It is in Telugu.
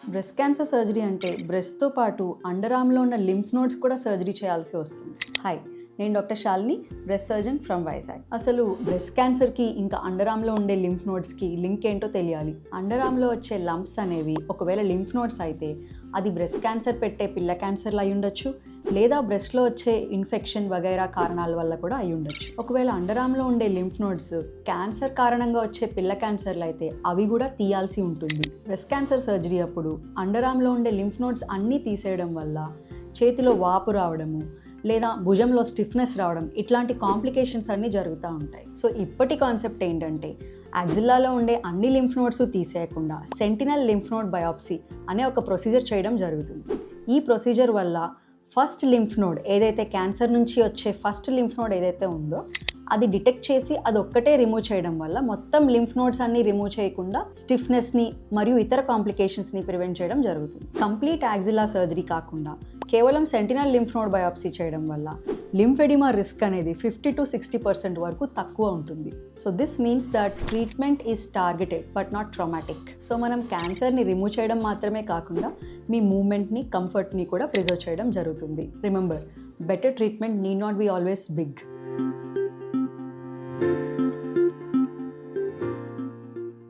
బ్రెస్ట్ క్యాన్సర్ సర్జరీ అంటే బ్రెస్ట్తో పాటు అండర్ ఆర్మ్లో ఉన్న లింఫ్ నోడ్స్ కూడా సర్జరీ చేయాల్సి వస్తుంది. హాయ్, నేను doctor Shalini, breast surgeon from Vizag. అసలు బ్రెస్ట్ క్యాన్సర్కి ఇంకా అండర్ ఆర్మ్లో ఉండే లింఫ్ నోడ్స్కి లింక్ ఏంటో తెలియాలి. అండర్ ఆర్మ్లో వచ్చే లంప్స్ అనేవి ఒకవేళ లింఫ్ నోడ్స్ అయితే అది బ్రెస్ట్ క్యాన్సర్ పెట్టే పిల్ల క్యాన్సర్లు అయి ఉండొచ్చు, లేదా బ్రెస్ట్లో వచ్చే ఇన్ఫెక్షన్ వగైరా కారణాల వల్ల కూడా అయి ఉండొచ్చు. ఒకవేళ అండర్ ఆర్మ్లో ఉండే లింఫ్ నోడ్స్ క్యాన్సర్ కారణంగా వచ్చే పిల్ల క్యాన్సర్లు అయితే అవి కూడా తీయాల్సి ఉంటుంది. బ్రెస్ట్ క్యాన్సర్ సర్జరీ అప్పుడు అండర్ ఆర్మ్లో ఉండే లింఫ్ నోడ్స్ అన్నీ తీసేయడం వల్ల చేతిలో వాపు రావడము, లేదా భుజంలో స్టిఫ్నెస్ రావడం, ఇట్లాంటి కాంప్లికేషన్స్ అన్నీ జరుగుతూ ఉంటాయి. సో ఇప్పటి కాన్సెప్ట్ ఏంటంటే యాక్సిల్లాలో ఉండే అన్ని లింఫ్ నోడ్స్ తీసేయకుండా సెంటినల్ లింఫ్ నోడ్ బయాప్సీ అనే ఒక ప్రొసీజర్ చేయడం జరుగుతుంది. ఈ ప్రొసీజర్ వల్ల ఫస్ట్ లింఫ్ నోడ్ ఏదైతే క్యాన్సర్ నుంచి వచ్చే ఫస్ట్ లింఫ్ నోడ్ ఏదైతే ఉందో అది డిటెక్ట్ చేసి అది ఒక్కటే రిమూవ్ చేయడం వల్ల మొత్తం లింఫ్ నోడ్స్ అన్ని రిమూవ్ చేయకుండా స్టిఫ్నెస్ని మరియు ఇతర కాంప్లికేషన్స్ని ప్రివెంట్ చేయడం జరుగుతుంది. కంప్లీట్ యాక్సిల్లా సర్జరీ కాకుండా కేవలం సెంటినల్ లింఫ్ నోడ్ బయాప్సీ చేయడం వల్ల లింఫెడిమా రిస్క్ అనేది 50 to 60% వరకు తక్కువ ఉంటుంది. So this means that treatment is targeted but not traumatic. So మనం క్యాన్సర్ని రిమూవ్ చేయడం మాత్రమే కాకుండా మీ మూమెంట్ని, కంఫర్ట్ని కూడా ప్రిజర్వ్ చేయడం జరుగుతుంది. Remember, better treatment need not be always big.